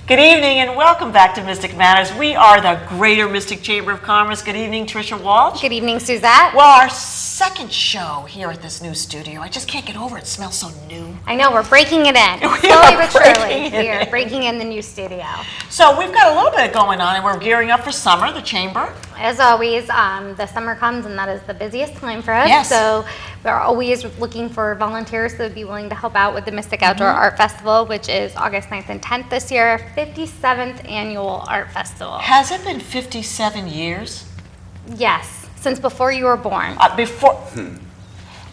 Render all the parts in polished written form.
Good evening and welcome back to Mystic Matters. We are the Greater Mystic Chamber of Commerce. Good evening, Tricia Walsh. Good evening, Susette. Well, our second show here at this new studio. I just can't get over it. It smells so new. I know, we're breaking it in. Slowly but surely, we are breaking in the new studio. So we've got a little bit going on and we're gearing up for summer, the chamber. As always, the summer comes and that is the busiest time for us. Yes. So we're always looking for volunteers that would be willing to help out with the Mystic Outdoor Art Festival, which is August 9th and 10th this year, 57th annual art festival. Has it been 57 years? Yes, since before you were born.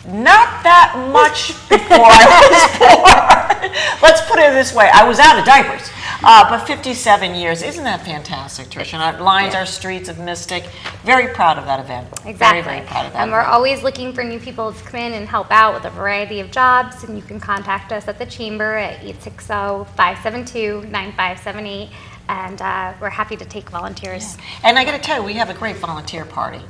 Not that much before I was born. Let's put it this way. I was out of diapers. But 57 years. Isn't that fantastic, Tricia? And it lines our streets of Mystic. Very proud of that event. Exactly. Very, very proud of that And we're always looking for new people to come in and help out with a variety of jobs. And you can contact us at the chamber at 860-572-9578. And we're happy to take volunteers. Yeah. And I got to tell you, we have a great volunteer party.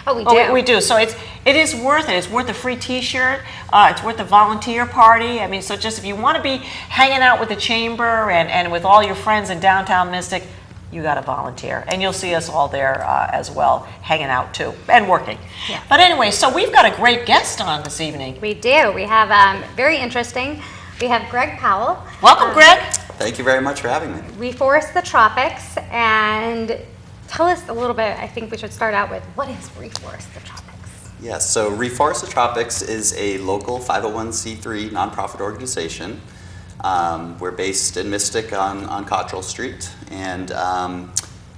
Oh, we do. We do. So it is worth it. It's worth a free T-shirt. It's worth a volunteer party. I mean, so just if you want to be hanging out with the chamber and with all your friends in downtown Mystic, you got to volunteer. And you'll see us all there as well, hanging out too and working. Yeah. But anyway, so we've got a great guest on this evening. We do. We have very interesting. We have Greg Powell. Welcome, Greg. Thank you very much for having me. Reforest the Tropics, and tell us a little bit. I think we should start out with, what is Reforest the Tropics? Yes, so Reforest the Tropics is a local 501c3 nonprofit organization. We're based in Mystic on Cottrell Street, and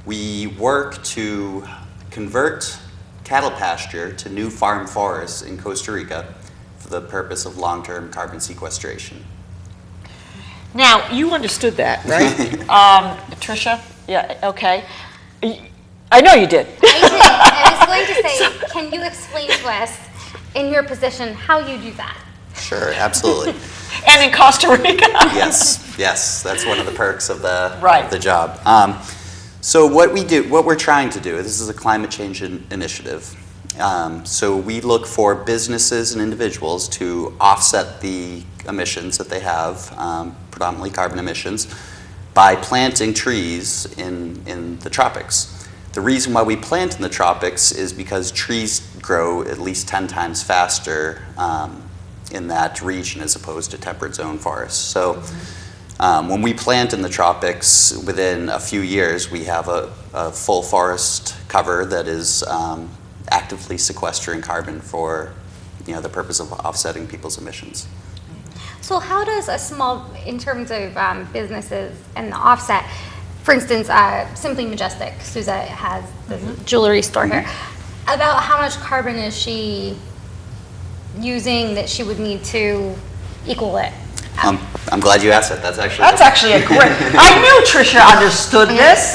we work to convert cattle pasture to new farm forests in Costa Rica for the purpose of long-term carbon sequestration. Now, you understood that, right? Tricia? Yeah, okay. I know you did. I did. I was going to say, can you explain to us, in your position, how you do that? Sure, absolutely. And in Costa Rica. Yes, that's one of the perks of the job. So what we're trying to do, this is a climate change initiative. So we look for businesses and individuals to offset the emissions that they have, predominantly carbon emissions, by planting trees in the tropics. The reason why we plant in the tropics is because trees grow at least 10 times faster in that region as opposed to temperate zone forests. So when we plant in the tropics, within a few years we have a full forest cover that is actively sequestering carbon for the purpose of offsetting people's emissions. So how does a small, in terms of businesses and the offset, for instance, Simply Majestic, Susette has the jewelry store here, about how much carbon is she using that she would need to equal it? I'm glad you asked that. That's actually a great, I knew Tricia understood this.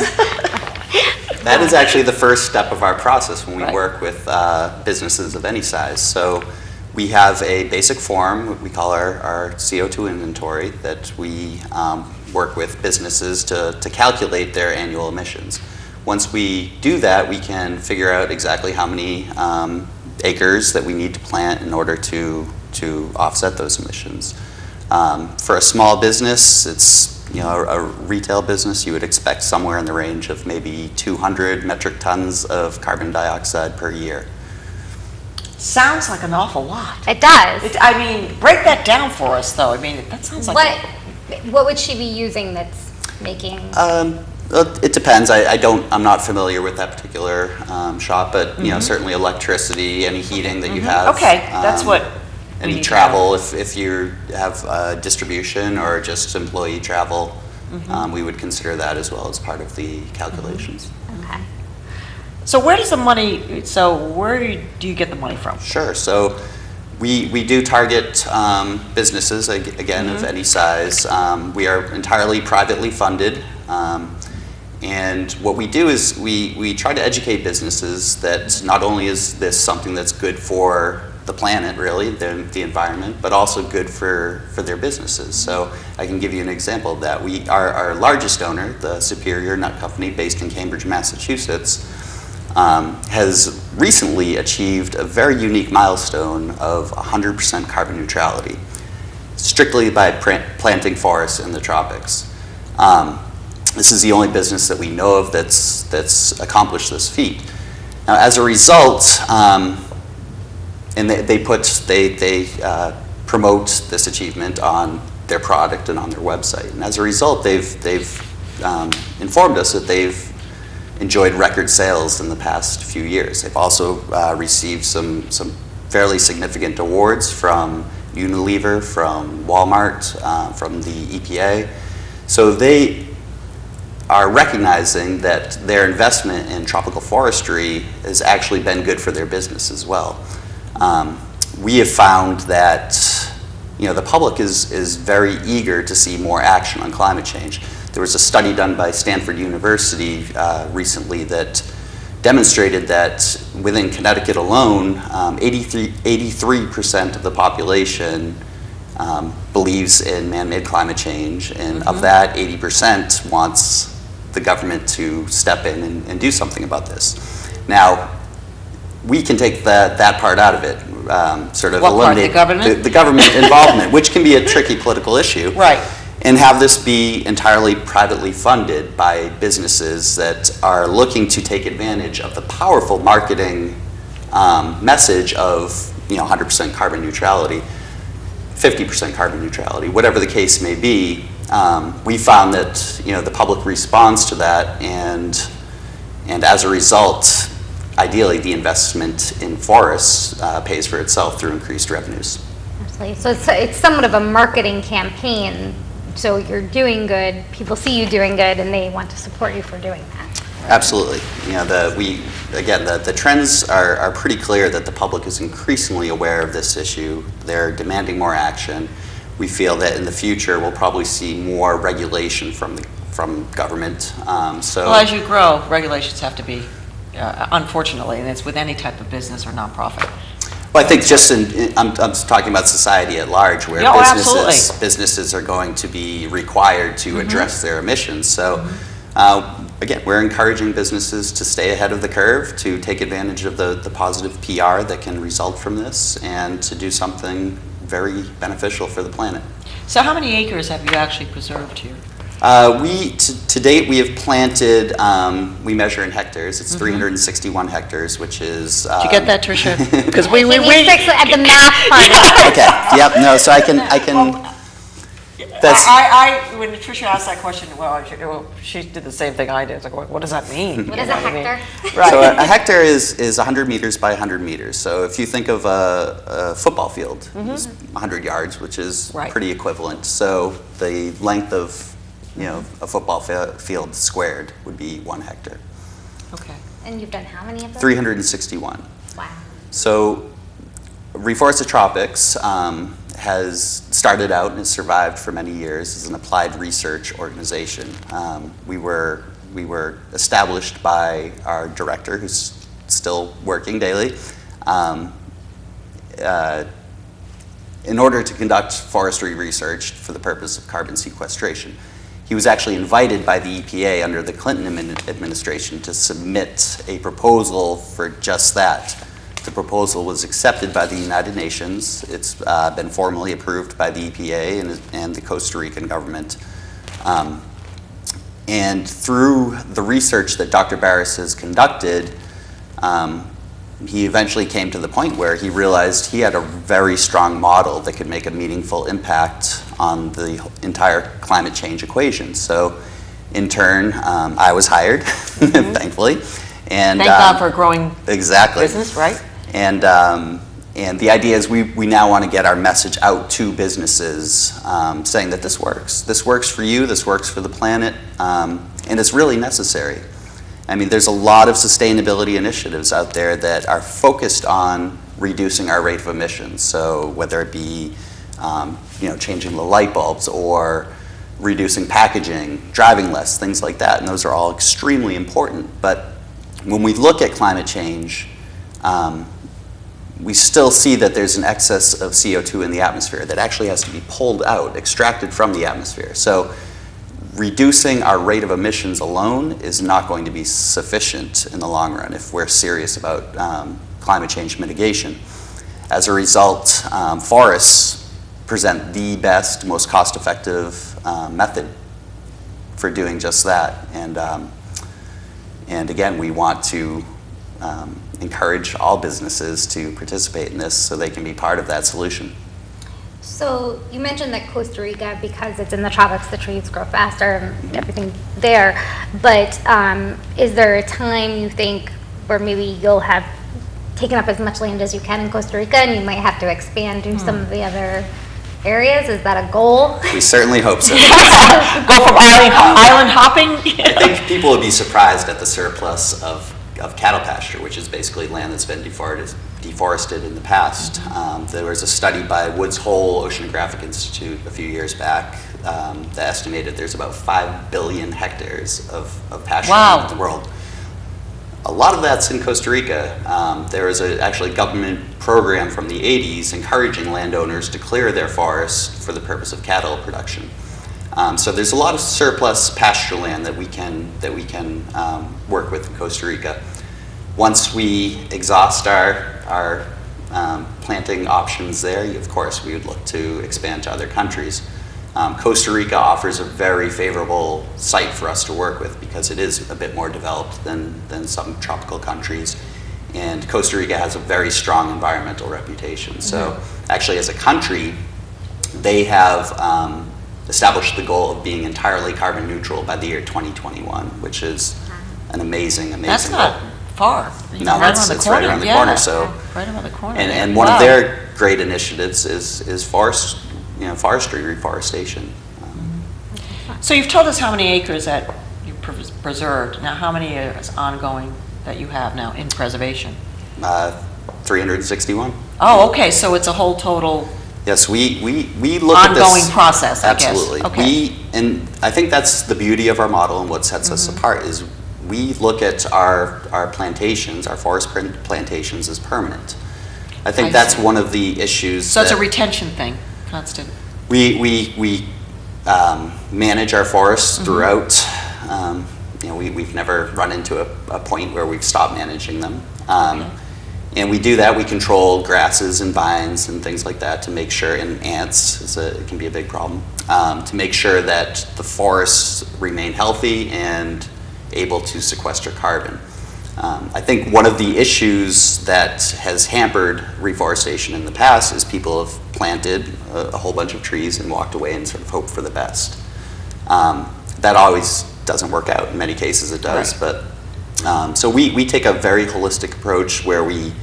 That is actually the first step of our process when we work with businesses of any size. So we have a basic form, what we call our CO2 inventory, that we work with businesses to calculate their annual emissions. Once we do that, we can figure out exactly how many acres that we need to plant in order to offset those emissions. For a small business, it's a retail business, you would expect somewhere in the range of maybe 200 metric tons of carbon dioxide per year. Sounds like an awful lot. It does. I mean, break that down for us, though. I mean, that sounds like what would she be using that's making? It depends. I'm not familiar with that particular shop, but certainly electricity, any heating that you have. Okay, that's what. Any travel, if you have distribution or just employee travel, we would consider that as well as part of the calculations. Okay. So where does the money? So where do you get the money from? Sure. So we do target businesses again of any size. We are entirely privately funded, and what we do is we try to educate businesses that not only is this something that's good for the planet, really, the environment, but also good for their businesses. So I can give you an example of that. Our largest owner, the Superior Nut Company, based in Cambridge, Massachusetts, has recently achieved a very unique milestone of 100% carbon neutrality, strictly by planting forests in the tropics. This is the only business that we know of that's accomplished this feat. Now, as a result, and they promote this achievement on their product and on their website. And as a result, they've informed us that they've enjoyed record sales in the past few years. They've also received some fairly significant awards from Unilever, from Walmart, from the EPA. So they are recognizing that their investment in tropical forestry has actually been good for their business as well. We have found that the public is very eager to see more action on climate change. There was a study done by Stanford University recently that demonstrated that within Connecticut alone, 83% of the population believes in man-made climate change, and of that, 80% wants the government to step in and do something about this. Now, we can take that part out of it, sort of what eliminate part, the government? The government involvement, which can be a tricky political issue. Right. And have this be entirely privately funded by businesses that are looking to take advantage of the powerful marketing message of 100% carbon neutrality, 50% carbon neutrality, whatever the case may be. We found that the public responds to that, and as a result, ideally the investment in forests pays for itself through increased revenues. Absolutely. So it's somewhat of a marketing campaign. So you're doing good, people see you doing good, and they want to support you for doing that. Absolutely. The trends are pretty clear that the public is increasingly aware of this issue. They're demanding more action. We feel that in the future we'll probably see more regulation from government. Well, as you grow, regulations have to be, unfortunately, and it's with any type of business or nonprofit. Well, I think I'm talking about society at large, where businesses are going to be required to address their emissions. So, again, we're encouraging businesses to stay ahead of the curve, to take advantage of the positive PR that can result from this, and to do something very beneficial for the planet. So how many acres have you actually preserved here? To date, we have planted, we measure in hectares, it's 361 hectares, which is... Did you get that, Tricia? Because we at the math part. Okay, yep, no, so I can that's... when Tricia asked that question, she did the same thing I did. It's like, what does that mean? What is a hectare? Right. So a hectare is 100 meters by 100 meters. So if you think of a football field, it's 100 yards, which is pretty equivalent. So the length of a football field squared would be 1 hectare. Okay. And you've done how many of those? 361. Wow. So Reforesting Tropics has started out and has survived for many years as an applied research organization. We were established by our director, who's still working daily, in order to conduct forestry research for the purpose of carbon sequestration. He was actually invited by the EPA under the Clinton administration to submit a proposal for just that. The proposal was accepted by the United Nations. It's been formally approved by the EPA and the Costa Rican government. And through the research that Dr. Barris has conducted, he eventually came to the point where he realized he had a very strong model that could make a meaningful impact on the entire climate change equation. So in turn, I was hired, thankfully. And thank God for a growing business, right? And the idea is we now want to get our message out to businesses saying that this works. This works for you, this works for the planet, and it's really necessary. I mean, there's a lot of sustainability initiatives out there that are focused on reducing our rate of emissions. So whether it be changing the light bulbs or reducing packaging, driving less, things like that, and those are all extremely important. But when we look at climate change, we still see that there's an excess of CO2 in the atmosphere that actually has to be pulled out, extracted from the atmosphere. So reducing our rate of emissions alone is not going to be sufficient in the long run if we're serious about climate change mitigation. As a result, forests present the best, most cost-effective method doing just that. And again, we want to encourage all businesses to participate in this so they can be part of that solution. So you mentioned that Costa Rica, because it's in the tropics, the trees grow faster and everything there. But is there a time you think where maybe you'll have taken up as much land as you can in Costa Rica and you might have to expand to some of the other areas? Is that a goal? We certainly hope so. Go from island hopping? I think people would be surprised at the surplus of cattle pasture, which is basically land that's been deforested in the past. There was a study by Woods Hole Oceanographic Institute a few years back that estimated there's about 5 billion hectares of pasture in the world. A lot of that's in Costa Rica. There was actually a government program from the 80s encouraging landowners to clear their forests for the purpose of cattle production. So there's a lot of surplus pasture land that we can work with in Costa Rica. Once we exhaust our planting options there, of course, we would look to expand to other countries. Costa Rica offers a very favorable site for us to work with because it is a bit more developed than some tropical countries. And Costa Rica has a very strong environmental reputation. So actually, as a country, they have established the goal of being entirely carbon neutral by the year 2021, which is an amazing That's goal. not far. No, it's right around the corner. So, right around the corner. And one of their great initiatives is forestry, reforestation. So you've told us how many acres that you preserved. Now, how many is ongoing that you have now in preservation? 361. Oh, okay. So it's a whole total. Yes, we look at this ongoing process. Absolutely. I guess. Okay. And I think that's the beauty of our model and what sets us apart is we look at our plantations, our forest plantations, as permanent. I think that's one of the issues. So it's a retention thing, constant. We manage our forests throughout. We've never run into a point where we've stopped managing them. And we do that. We control grasses and vines and things like that to make sure, and ants it can be a big problem, to make sure that the forests remain healthy and able to sequester carbon. I think one of the issues that has hampered reforestation in the past is people have planted a whole bunch of trees and walked away and sort of hoped for the best. That always doesn't work out. In many cases it does, right. But so we take a very holistic approach where we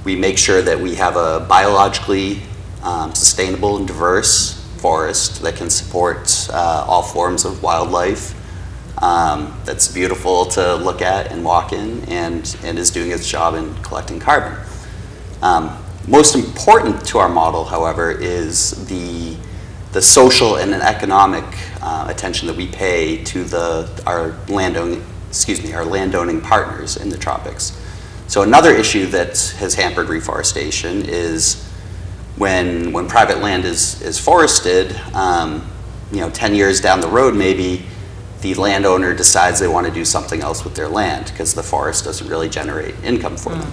make sure that we have a biologically sustainable and diverse forest that can support all forms of wildlife, that's beautiful to look at and walk in, and is doing its job in collecting carbon. Most important to our model, however, is the social and economic attention that we pay to our landowning partners in the tropics. So another issue that has hampered reforestation is when private land is forested, 10 years down the road maybe, the landowner decides they want to do something else with their land because the forest doesn't really generate income for them.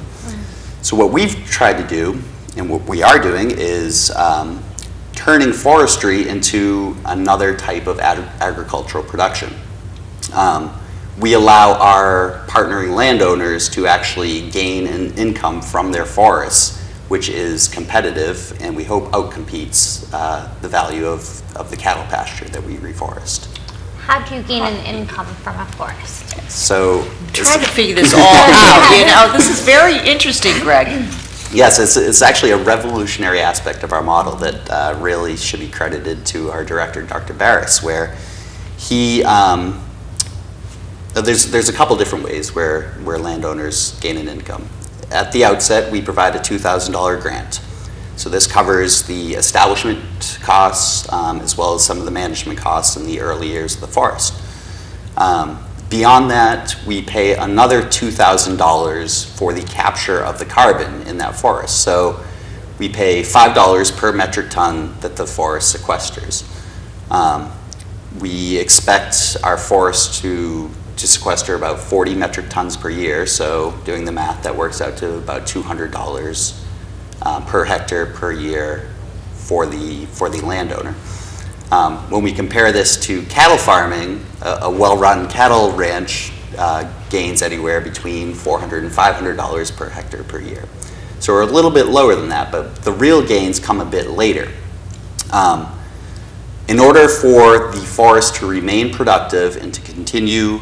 So what we've tried to do, and what we are doing, is turning forestry into another type of agricultural production. We allow our partnering landowners to actually gain an income from their forests, which is competitive and we hope outcompetes the value of the cattle pasture that we reforest. How do you gain an income from a forest? So Trying to figure this all out. This is very interesting, Greg. Yes, it's actually a revolutionary aspect of our model that really should be credited to our director, Dr. Barris, where he, there's a couple different ways where landowners gain an income. At the outset, we provide a $2,000 grant. So this covers the establishment costs as well as some of the management costs in the early years of the forest. Beyond that, we pay another $2,000 for the capture of the carbon in that forest. So we pay $5 per metric ton that the forest sequesters. We expect our forest to sequester about 40 metric tons per year. So doing the math, that works out to about $200 per hectare per year for the landowner. When we compare this to cattle farming, a well-run cattle ranch gains anywhere between $400 and $500 per hectare per year. So we're a little bit lower than that, but the real gains come a bit later. In order for the forest to remain productive and to continue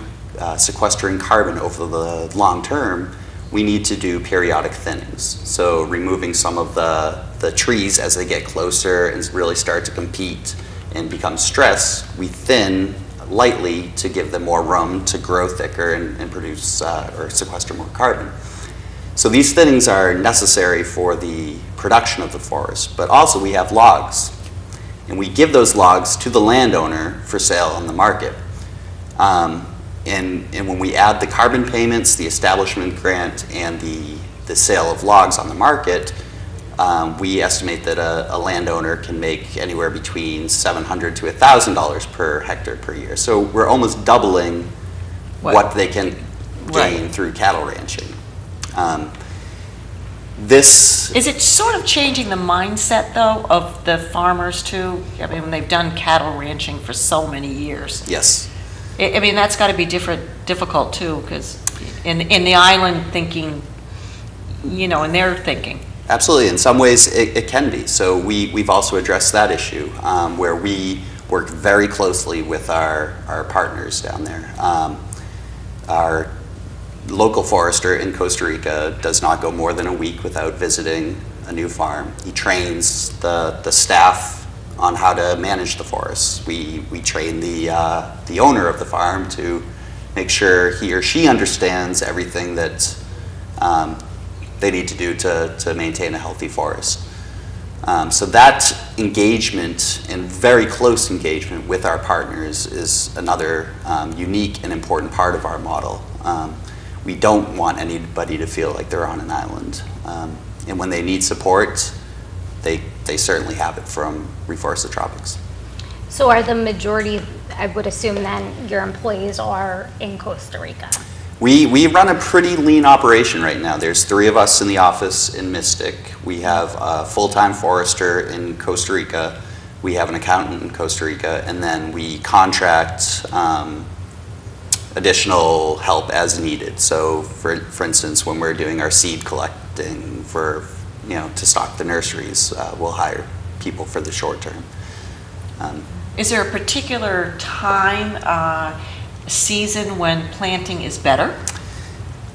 sequestering carbon over the long term, we need to do periodic thinnings. So removing some of the trees as they get closer and really start to compete and become stressed, we thin lightly to give them more room to grow thicker and produce or sequester more carbon. So these thinnings are necessary for the production of the forest, but also we have logs. And we give those logs to the landowner for sale on the market. And when we add the carbon payments, the establishment grant, and the sale of logs on the market, we estimate that a landowner can make anywhere between $700 to $1,000 per hectare per year. So we're almost doubling what they can gain through cattle ranching. Is it sort of changing the mindset, though, of the farmers, too? I mean, when they've done cattle ranching for so many years. Yes. I mean, that's got to be difficult, too, because in the island thinking, in their thinking. Absolutely. In some ways, it can be. So we've also addressed that issue, where we work very closely with our partners down there. Our local forester in Costa Rica does not go more than a week without visiting a new farm. He trains the staff on how to manage the forests. We train the owner of the farm to make sure he or she understands everything that they need to do to maintain a healthy forest. So that engagement and very close engagement with our partners is another unique and important part of our model. We don't want anybody to feel like they're on an island. And when they need support, they certainly have it from Reforest the Tropics. So are the majority, I would assume then, your employees are in Costa Rica? We run a pretty lean operation right now. There's 3 of us in the office in Mystic. We have a full-time forester in Costa Rica. We have an accountant in Costa Rica, and then we contract additional help as needed. So for instance, when we're doing our seed collecting to stock the nurseries, we'll hire people for the short term. Is there a particular time, season when planting is better?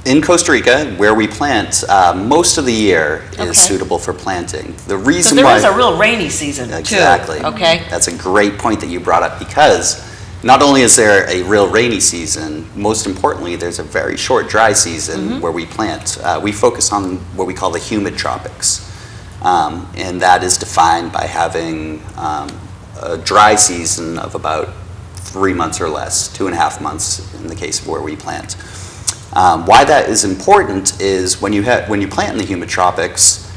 In Costa Rica, where we plant, most of the year is suitable for planting. The reason so there is a real rainy season too. Exactly. Okay. That's a great point that you brought up, because not only is there a real rainy season, most importantly, there's a very short dry season where we plant. We focus on what we call the humid tropics, and that is defined by having a dry season of about 3 months or less, 2.5 months in the case of where we plant. Why that is important is when you plant in the humid tropics,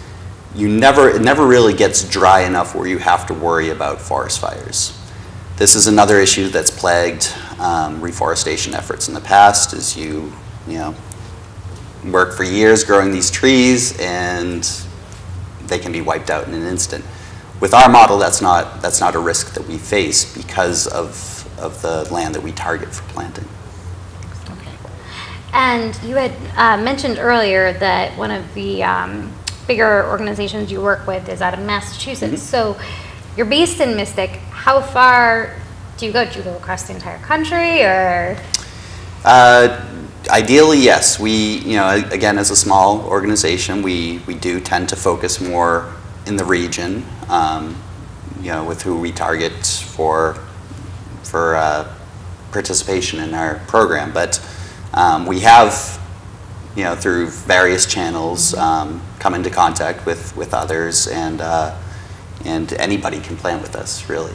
it never really gets dry enough where you have to worry about forest fires. This is another issue that's plagued reforestation efforts in the past, is you work for years growing these trees and they can be wiped out in an instant. With our model, that's not a risk that we face because of the land that we target for planting. Okay. And you had mentioned earlier that one of the bigger organizations you work with is out of Massachusetts. So you're based in Mystic. How far do you go? Do you go across the entire country, or? Ideally, yes. We, again, as a small organization, we do tend to focus more in the region, with who we target for participation in our program. But we have, through various channels, come into contact with others, and anybody can plant with us, really.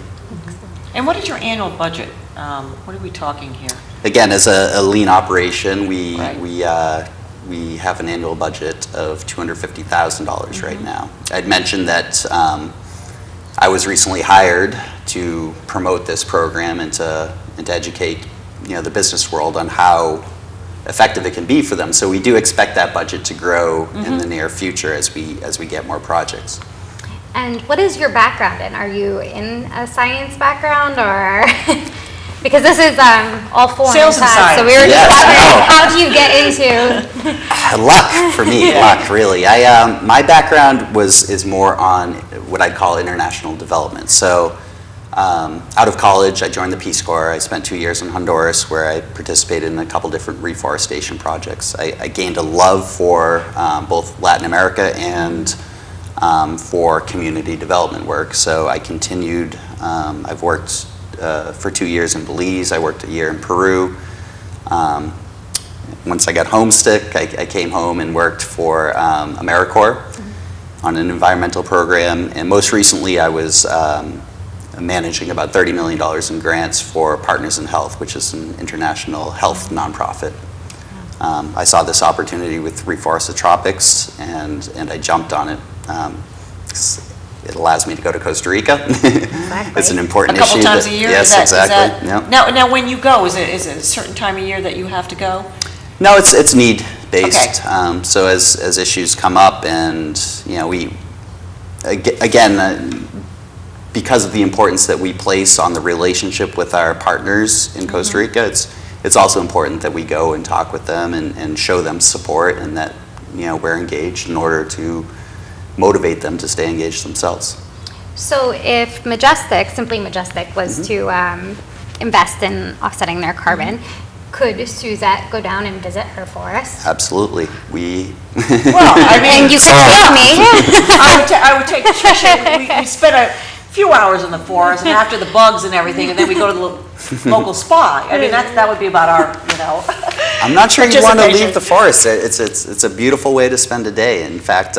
And what is your annual budget? What are we talking here? Again, as a lean operation, we have an annual budget of $250,000 right now. I'd mentioned that I was recently hired to promote this program and to educate the business world on how effective it can be for them. So we do expect that budget to grow in the near future as we get more projects. And what is your background in? Are you in a science background or? Because this is all foreign Sales to and us, science. so we were just wondering, how do you get into? Luck for me, luck really. My background is more on what I'd call international development. So out of college, I joined the Peace Corps. I spent 2 years in Honduras where I participated in a couple different reforestation projects. I gained a love for both Latin America and for community development work. So I continued, I've worked for 2 years in Belize. I worked a year in Peru. Once I got homesick, I came home and worked for AmeriCorps on an environmental program. And most recently, I was managing about $30 million in grants for Partners in Health, which is an international health nonprofit. I saw this opportunity with Reforest the Tropics, and I jumped on it. It allows me to go to Costa Rica. Exactly. It's an important A couple issue. times a year? Yes, exactly. Yep. Now, when you go, is it a certain time of year that you have to go? No, it's need based. Okay. So as issues come up, and we again because of the importance that we place on the relationship with our partners in Costa Rica, it's also important that we go and talk with them and show them support, and that we're engaged in order to motivate them to stay engaged themselves. So if Majestic, Simply Majestic, was to invest in offsetting their carbon, could Susette go down and visit her forest? Absolutely. We Well, I mean, And you could take me. I would take Tricia. We spent a few hours in the forest, and after the bugs and everything, and then we go to the local spa. I mean, that would be about our, I'm not sure you want to participation. leave the forest. It's a beautiful way to spend a day. In fact,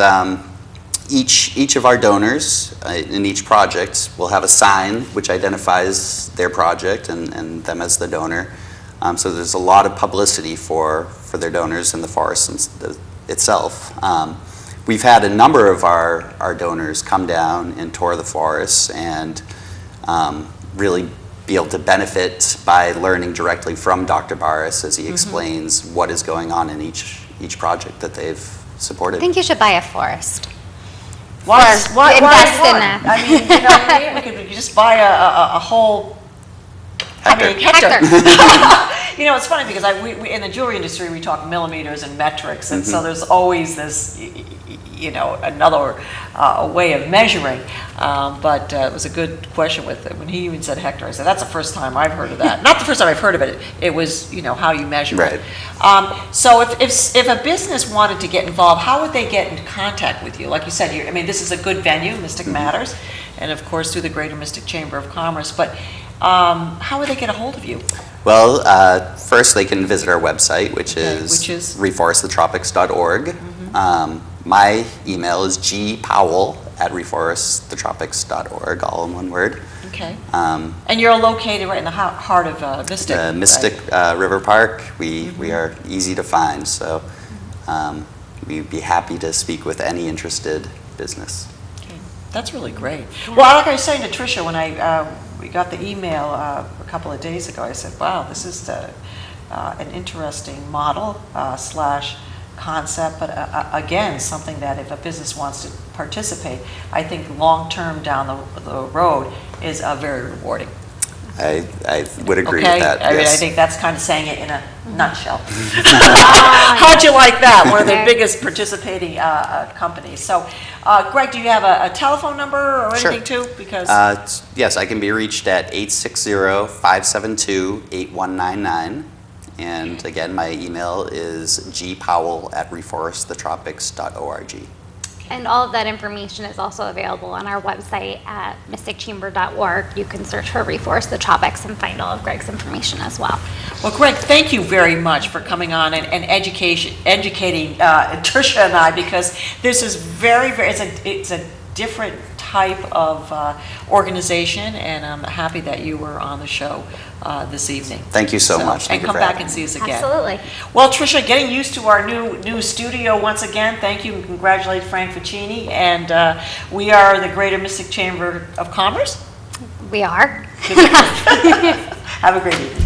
each of our donors in each project will have a sign which identifies their project and them as the donor. So there's a lot of publicity for their donors in the forest itself. We've had a number of our donors come down and tour the forests and really be able to benefit by learning directly from Dr. Barris as he explains what is going on in each project that they've supported. I think you should buy a forest. Why invest in one? that. I mean, we could just buy a whole hectare. It's funny because we in the jewelry industry we talk millimeters and metrics, and so there's always this, another way of measuring. But it was a good question when he even said hectare. I said that's the first time I've heard of that. Not the first time I've heard of it. It was how you measure it. So if a business wanted to get involved, how would they get in contact with you? Like you said, this is a good venue, Mystic Matters, and of course through the Greater Mystic Chamber of Commerce. But how would they get a hold of you? Well, first they can visit our website, which is reforestthetropics.org. My email is gpowell@reforestthetropics.org, all in one word. Okay. And you're located right in the heart of Mystic. Mystic River Park. We are easy to find, so we'd be happy to speak with any interested business. Okay. That's really great. Well, like I was saying to Tricia when we got the email a couple of days ago, I said, wow, this is an interesting model / concept, but again, something that if a business wants to participate, I think long-term down the road is very rewarding. I would agree Okay? with that. I mean, yes. I think that's kind of saying it in a nutshell. How'd you like that? One of the biggest participating companies. So, Greg, do you have a telephone number or anything too? Because yes, I can be reached at 860-572-8199. And again, my email is gpowell@reforestthetropics.org. And all of that information is also available on our website at mysticchamber.org. You can search for Reforest the Tropics and find all of Greg's information as well. Well, Greg, thank you very much for coming on and educating Tricia and I, because this is it's a different type of organization, and I'm happy that you were on the show this evening. Thank you so much. Thank and you come for back having and me. see us again. Absolutely. Well, Tricia, getting used to our new studio once again. Thank you and congratulate Frank Ficini. And we are the Greater Mystic Chamber of Commerce. We are. Have a great evening.